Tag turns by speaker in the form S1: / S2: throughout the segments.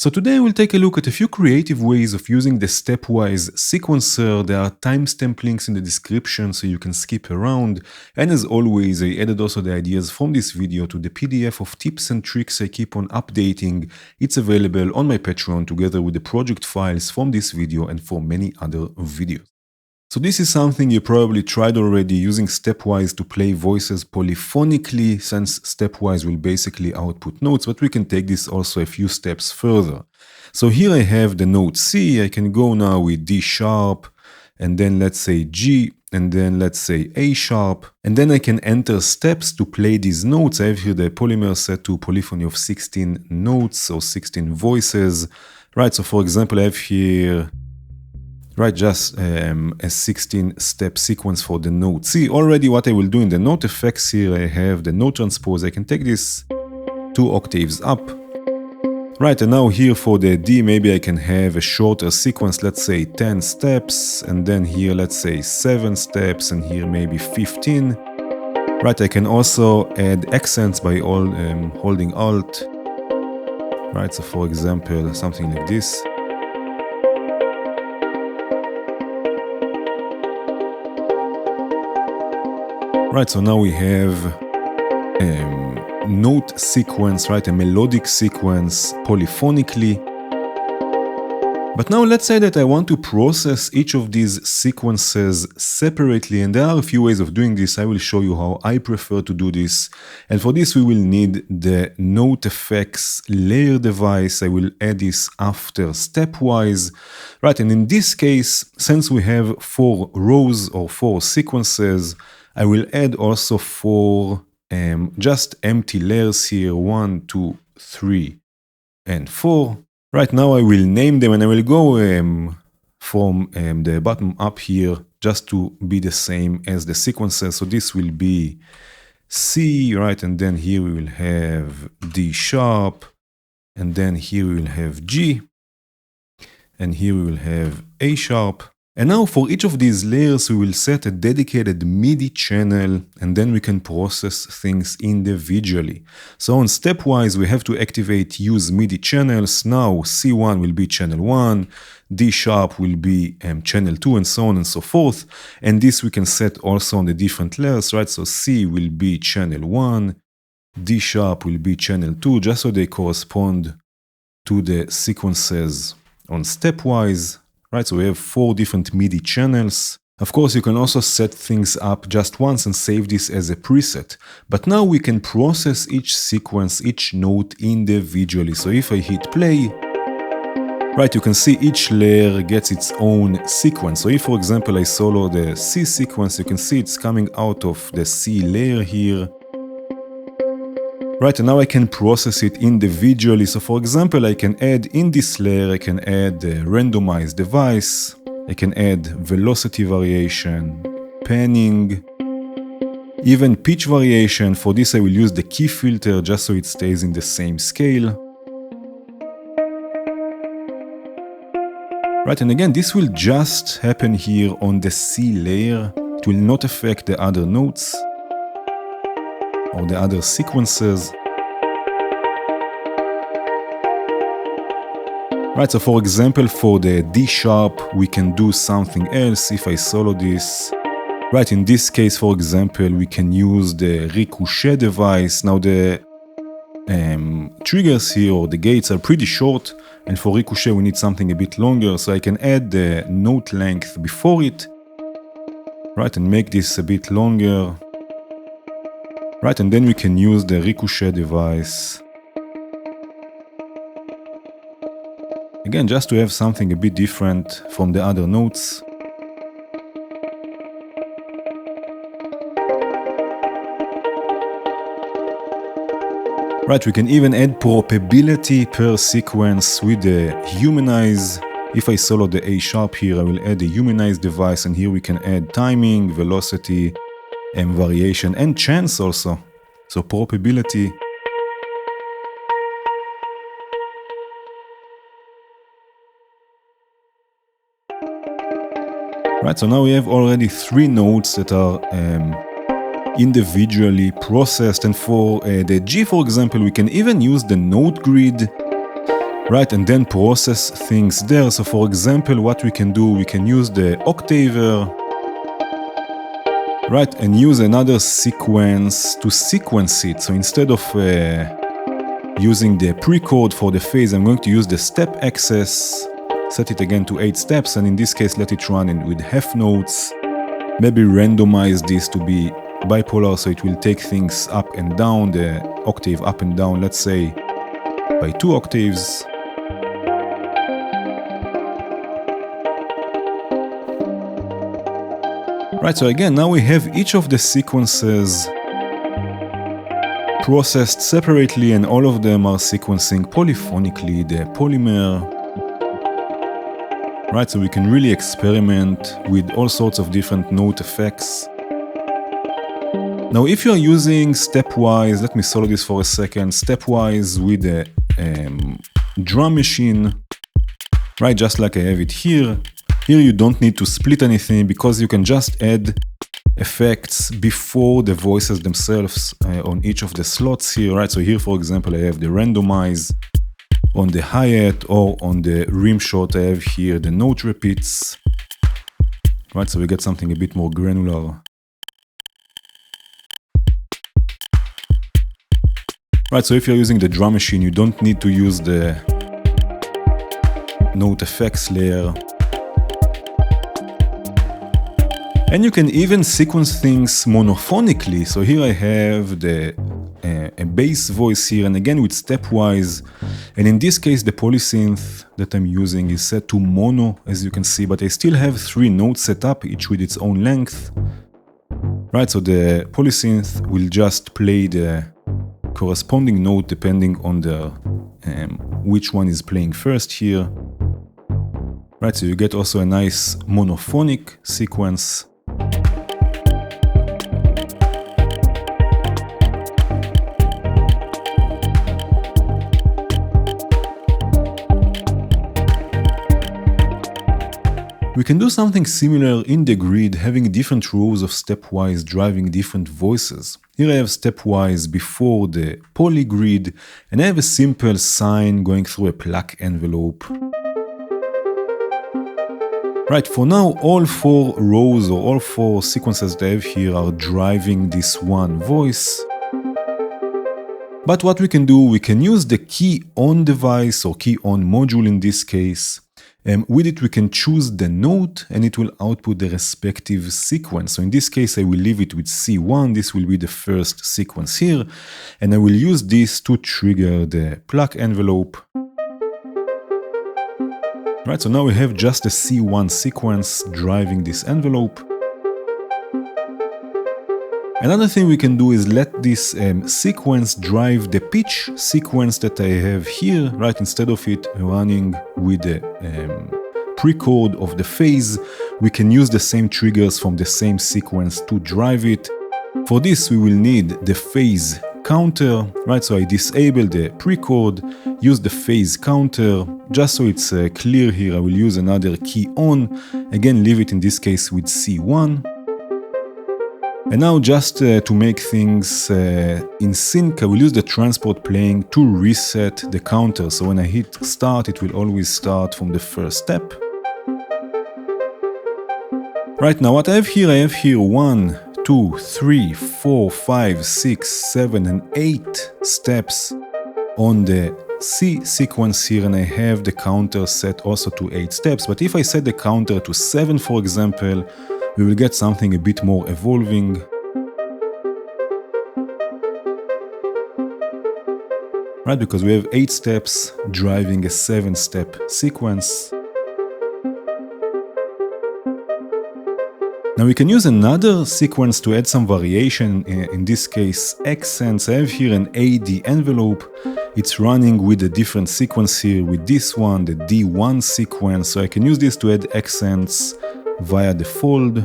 S1: So today we'll take a look at a few creative ways of using the Stepwise sequencer. There are timestamp links in the description so you can skip around. And as always, I added also the ideas from this video to the PDF of tips and tricks I keep on updating. It's available on my Patreon together with the project files from this video and for many other videos. So this is something you probably tried already, using Stepwise to play voices polyphonically, since Stepwise will basically output notes, but we can take this also a few steps further. So here I have the note C. I can go now with D sharp, and then let's say G, and then let's say A sharp, and then I can enter steps to play these notes. I have here the polymer set to polyphony of 16 notes, or 16 voices. Right, so for example, I have here just a 16-step sequence for the note C. Already what I will do in the note effects here, I have the note transpose. I can take this 2 octaves up. Right, and now here for the D, maybe I can have a shorter sequence, let's say 10 steps, and then here let's say 7 steps, and here maybe 15. Right, I can also add accents by holding Alt. Right, so for example, something like this. Right, so now we have note sequence, right, a melodic sequence polyphonically. But now let's say that I want to process each of these sequences separately, and there are a few ways of doing this. I will show you how I prefer to do this. And for this we will need the Note FX layer device. I will add this after Stepwise. Right, and in this case, since we have 4 rows or 4 sequences, I will add also 4 just empty layers here, 1, 2, 3, and 4. Right, now I will name them, and I will go from the bottom up here just to be the same as the sequences. So this will be C, right, and then here we will have D sharp, and then here we will have G, and here we will have A sharp. And now for each of these layers we will set a dedicated MIDI channel, and then we can process things individually. So on Stepwise we have to activate use MIDI channels. Now C1 will be channel 1, D sharp will be channel 2, and so on and so forth. And this we can set also on the different layers, right? So C will be channel 1, D sharp will be channel 2, just so they correspond to the sequences on Stepwise. Right, so we have 4 different MIDI channels. Of course, you can also set things up just once and save this as a preset. But now we can process each sequence, each note individually. So if I hit play, right, you can see each layer gets its own sequence. So if, for example, I solo the C sequence, you can see it's coming out of the C layer here. Right, and now I can process it individually. So for example, I can add in this layer, I can add the randomized device, I can add velocity variation, panning, even pitch variation. For this I will use the key filter just so it stays in the same scale. Right, and again, this will just happen here on the C layer. It will not affect the other notes or the other sequences. Right, so for example, for the D sharp, we can do something else. If I solo this, right, in this case, for example, we can use the ricochet device. Now the triggers here, or the gates, are pretty short, and for ricochet we need something a bit longer, so I can add the note length before it, right, and make this a bit longer. Right, and then we can use the ricochet device. Again, just to have something a bit different from the other notes. Right, we can even add probability per sequence with the humanize. If I solo the A sharp here, I will add the humanize device, and here we can add timing, velocity, and variation, and chance also. So probability. Right, so now we have already 3 notes that are individually processed, and for the G, for example, we can even use the note grid right, and then process things there. So for example, what we can do, we can use the octaver, right, and use another sequence to sequence it. So instead of using the pre-chord for the phase, I'm going to use the step access, set it again to 8 steps, and in this case let it run in with half notes. Maybe randomize this to be bipolar, so it will take things up and down, the octave up and down, let's say by 2 octaves. Right, so again, now we have each of the sequences processed separately, and all of them are sequencing polyphonically the polymer. Right, so we can really experiment with all sorts of different note effects. Now, if you are using Stepwise, let me solo this for a second, Stepwise with a drum machine, right, just like I have it here. Here you don't need to split anything because you can just add effects before the voices themselves on each of the slots here, right? So here, for example, I have the randomize on the hi-hat, or on the rim shot I have here the note repeats, right? So we get something a bit more granular. Right, so if you're using the drum machine, you don't need to use the note effects layer. And you can even sequence things monophonically. So here I have a bass voice here, and again with Stepwise. And in this case, the polysynth that I'm using is set to mono, as you can see, but I still have 3 notes set up, each with its own length. Right, so the polysynth will just play the corresponding note depending on the which one is playing first here. Right, so you get also a nice monophonic sequence. We can do something similar in the grid, having different rows of Stepwise driving different voices. Here I have Stepwise before the poly grid, and I have a simple sine going through a plaque envelope. Right, for now, all 4 rows or all 4 sequences that I have here are driving this one voice. But what we can do, we can use the key on device or key on module in this case. With it we can choose the note and it will output the respective sequence. So in this case I will leave it with C1, this will be the first sequence here, and I will use this to trigger the plaque envelope. Right, so now we have just a C1 sequence driving this envelope. Another thing we can do is let this sequence drive the pitch sequence that I have here, right? Instead of it running with the pre-chord of the phase, we can use the same triggers from the same sequence to drive it. For this, we will need the phase counter, right? So I disable the pre-chord, use the phase counter, just so it's clear here, I will use another key on, again leave it in this case with C1. And now just to make things in sync, I will use the transport playing to reset the counter. So when I hit start, it will always start from the first step. Right, now what I have here 1, 2, 3, 4, 5, 6, 7, and 8 steps on the C sequence here, and I have the counter set also to 8 steps. But if I set the counter to 7, for example, we will get something a bit more evolving. Right, because we have 8 steps driving a 7-step sequence. Now we can use another sequence to add some variation, in this case accents. I have here an AD envelope. It's running with a different sequence here with this one, the D1 sequence. So I can use this to add accents via the fold.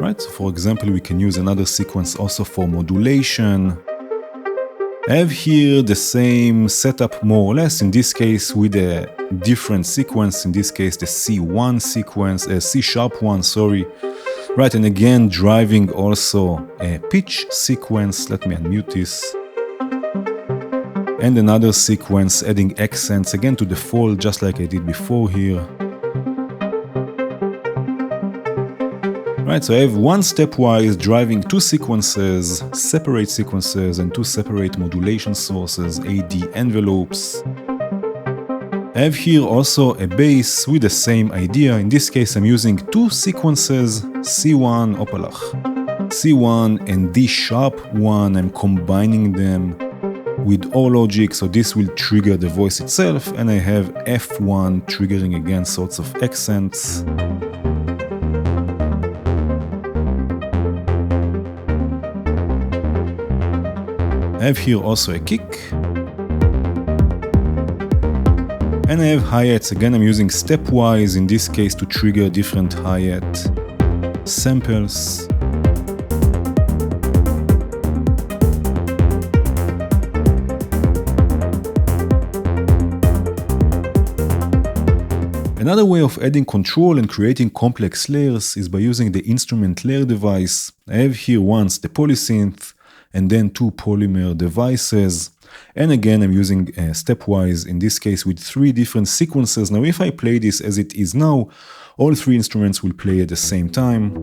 S1: Right, so for example, we can use another sequence also for modulation. I have here the same setup more or less, in this case with a different sequence, in this case the C1 sequence, C sharp one, sorry, Right, and again, driving also a pitch sequence. Let me unmute this. And another sequence adding accents again to the fall, just like I did before here. Right, so I have one stepwise driving two sequences, separate sequences, and two separate modulation sources, AD envelopes. I have here also a bass with the same idea. In this case, I'm using two sequences, C1, opalach, C1 and D sharp 1. I'm combining them with O logic, so this will trigger the voice itself, and I have F1 triggering again sorts of accents. I have here also a kick. And I have hi-hats. Again, I'm using stepwise in this case to trigger different hi-hat samples. Another way of adding control and creating complex layers is by using the instrument layer device. I have here once the polysynth and then two polymer devices. And again, I'm using stepwise, in this case with three different sequences. Now, if I play this as it is now, all three instruments will play at the same time.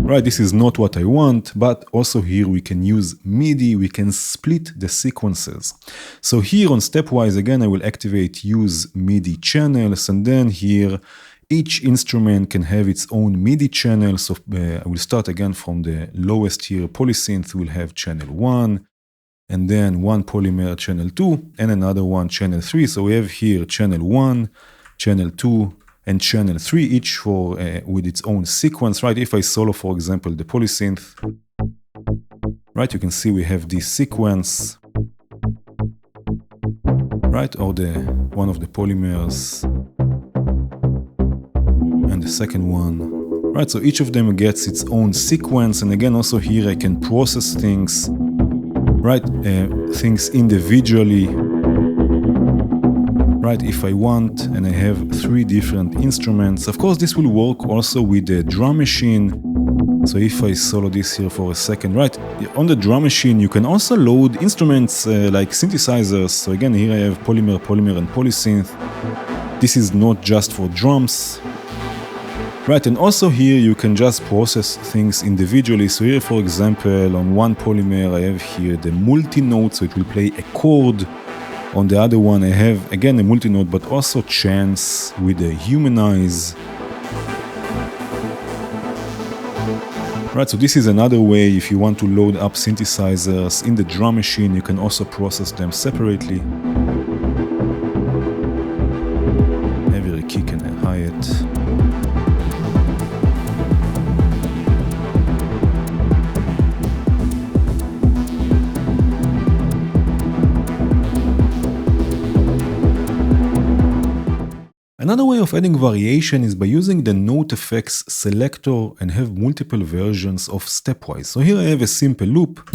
S1: Right, this is not what I want, but also here we can use MIDI, we can split the sequences. So here on stepwise, again, I will activate use MIDI channels, and then here each instrument can have its own MIDI channel. So I will start again from the lowest here. Polysynth will have channel 1, and then one polymer channel 2, and another one channel 3. So we have here channel 1, channel 2, and channel 3, each for with its own sequence, right? If I solo, for example, the polysynth, right, you can see we have this sequence, right, or the one of the polymers, and the second one, right? So each of them gets its own sequence, and again, also here I can process things, right, things individually. Right, if I want, and I have three different instruments. Of course, this will work also with the drum machine. So if I solo this here for a second, right, on the drum machine, you can also load instruments like synthesizers. So again, here I have polymer, and polysynth. This is not just for drums. Right, and also here you can just process things individually. So here, for example, on one polymer, I have here the multi-note, so it will play a chord. On the other one, I have, again, a multi-note, but also chants with a humanize. Right, so this is another way. If you want to load up synthesizers in the drum machine, you can also process them separately. Every kick and a hi-hat. Another way of adding variation is by using the Note FX Selector and have multiple versions of stepwise. So here I have a simple loop,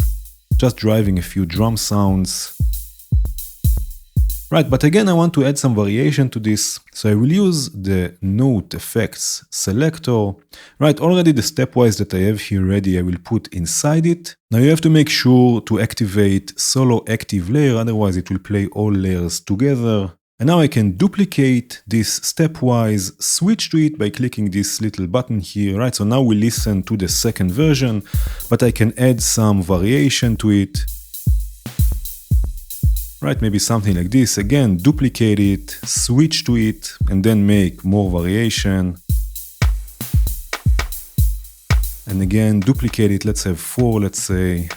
S1: just driving a few drum sounds. Right, but again I want to add some variation to this, so I will use the Note FX Selector. Right, already the stepwise that I have here ready, I will put inside it. Now you have to make sure to activate solo active layer, otherwise it will play all layers together. And now I can duplicate this stepwise, switch to it by clicking this little button here, right? So now we listen to the second version, but I can add some variation to it. Right, maybe something like this. Again, duplicate it, switch to it, and then make more variation. And again, duplicate it, let's have 4, let's say.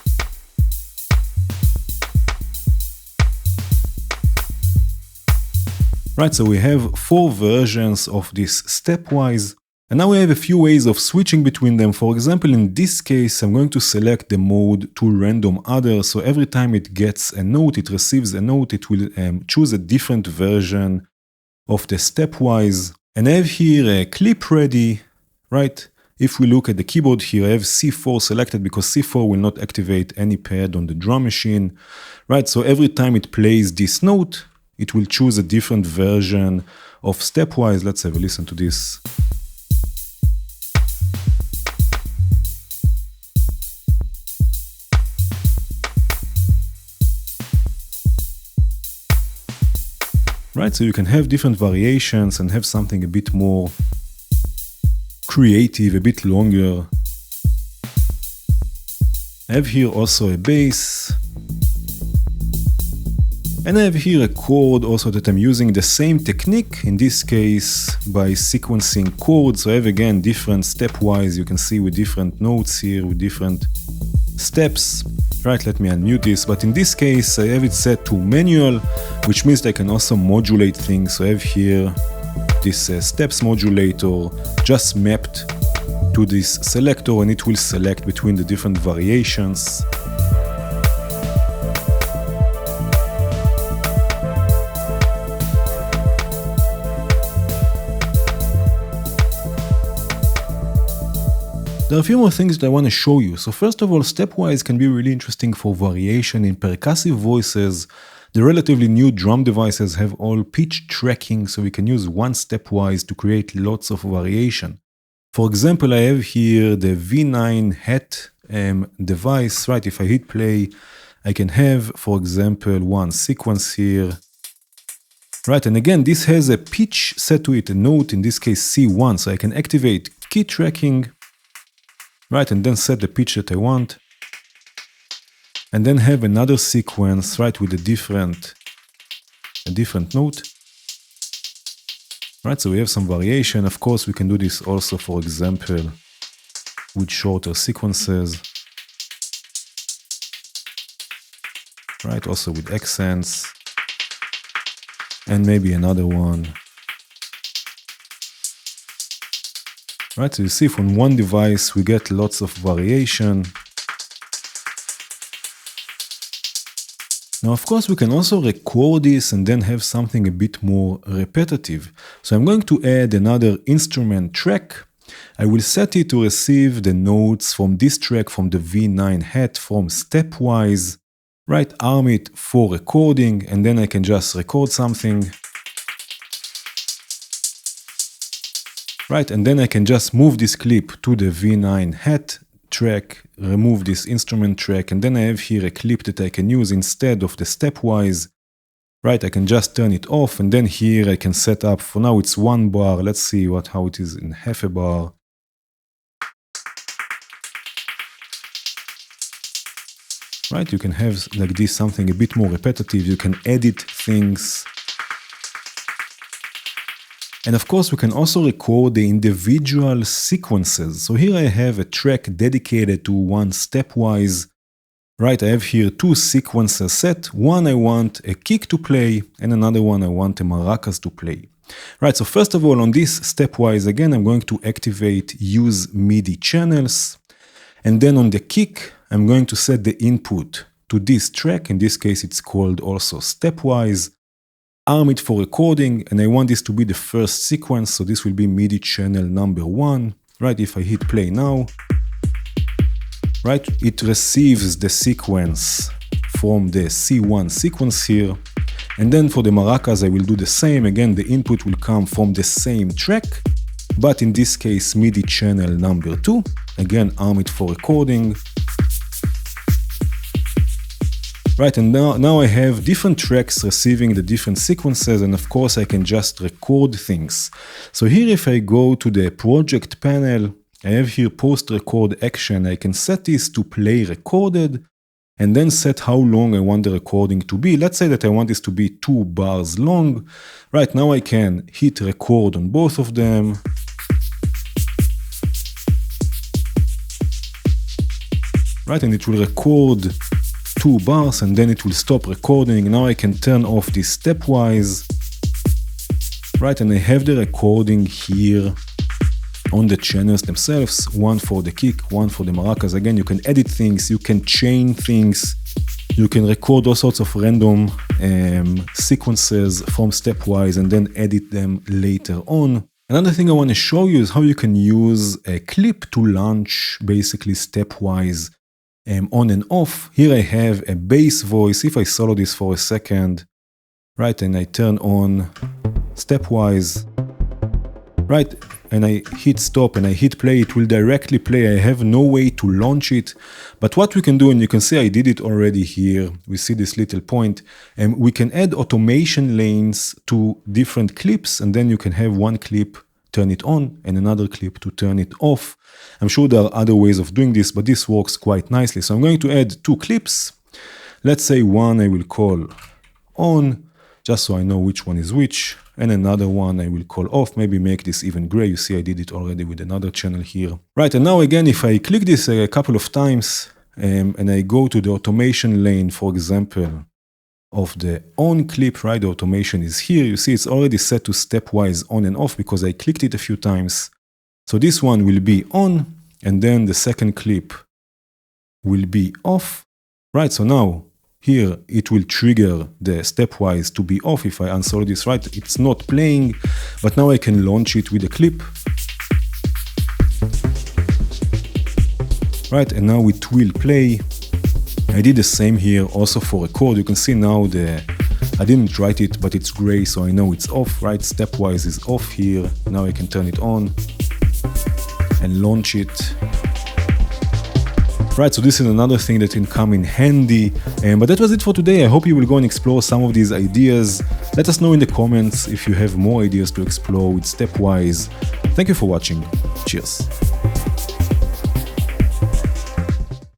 S1: Right, so we have 4 versions of this stepwise, and now we have a few ways of switching between them. For example, in this case, I'm going to select the mode to random other, so every time it gets a note, it receives a note, it will choose a different version of the stepwise. And I have here a clip ready, right? If we look at the keyboard here, I have C4 selected because C4 will not activate any pad on the drum machine, right? So every time it plays this note, it will choose a different version of stepwise. Let's have a listen to this. right? So you can have different variations and have something a bit more creative, a bit longer. I have here also a bass. And I have here a chord also that I'm using the same technique, in this case by sequencing chords. So I have again different stepwise, you can see with different notes here, with different steps. Right, let me unmute this, but in this case I have it set to manual, which means I can also modulate things. So I have here this steps modulator just mapped to this selector, and it will select between the different variations. There are a few more things that I want to show you. So first of all, Stepwise can be really interesting for variation in percussive voices. The relatively new drum devices have all pitch tracking, so we can use one stepwise to create lots of variation. For example, I have here the V9 hat device, right? If I hit play, I can have, for example, one sequence here. Right, and again, this has a pitch set to it, a note, in this case C1, so I can activate key tracking. Right, and then set the pitch that I want. And then have another sequence, right, with a different note. Right, so we have some variation. Of course, we can do this also, for example, with shorter sequences. Right, also with accents. And maybe another one. Right, so you see from one device we get lots of variation. Now, of course, we can also record this and then have something a bit more repetitive. So I'm going to add another instrument track. I will set it to receive the notes from this track from the V9 hat from Stepwise. Right, arm it for recording, and then I can just record something. Right, and then I can just move this clip to the V9 hat track, remove this instrument track, and then I have here a clip that I can use instead of the stepwise. Right, I can just turn it off, and then here I can set up, for now it's 1 bar, let's see how it is in half a bar. Right, you can have like this something a bit more repetitive, you can edit things. And of course, we can also record the individual sequences. So here I have a track dedicated to one stepwise. Right, I have here two sequences set. One I want a kick to play, and another one I want a maracas to play. Right, so first of all, on this stepwise, again, I'm going to activate use MIDI channels. And then on the kick, I'm going to set the input to this track. In this case, it's called also stepwise. Arm it for recording, and I want this to be the first sequence, so this will be MIDI channel number 1. Right, if I hit play now, right, it receives the sequence from the C1 sequence here, and then for the maracas I will do the same. Again, the input will come from the same track, but in this case MIDI channel number 2. Again, arm it for recording. Right, and now I have different tracks receiving the different sequences, and of course I can just record things. So here if I go to the project panel, I have here post record action. I can set this to play recorded, and then set how long I want the recording to be. Let's say that I want this to be 2 bars long. Right, now I can hit record on both of them. Right, and it will record 2 bars, and then it will stop recording. Now I can turn off this stepwise. Right, and I have the recording here on the channels themselves. One for the kick, one for the maracas. Again, you can edit things, you can chain things, you can record all sorts of random sequences from stepwise and then edit them later on. Another thing I want to show you is how you can use a clip to launch basically stepwise on and off. Here I have a bass voice. If I solo this for a second, right, and I turn on stepwise, right? And I hit stop and I hit play, it will directly play. I have no way to launch it. But what we can do, and you can see I did it already here, we see this little point, and we can add automation lanes to different clips, and then you can have one clip turn it on and another clip to turn it off. I'm sure there are other ways of doing this, but this works quite nicely. So I'm going to add 2 clips. Let's say one I will call on, just so I know which one is which, and another one I will call off, maybe make this even gray. You see I did it already with another channel here. Right, and now again, if I click this a couple of times and I go to the automation lane, for example, of the on clip, right, the automation is here. You see it's already set to stepwise on and off because I clicked it a few times. So this one will be on, and then the second clip will be off. Right, so now here it will trigger the stepwise to be off if I answer this right. It's not playing, but now I can launch it with a clip. Right, and now it will play. I did the same here also for a chord. You can see now I didn't write it, but it's gray, so I know it's off, right? Stepwise is off here. Now I can turn it on and launch it. Right, so this is another thing that can come in handy. But that was it for today. I hope you will go and explore some of these ideas. Let us know in the comments if you have more ideas to explore with Stepwise. Thank you for watching. Cheers.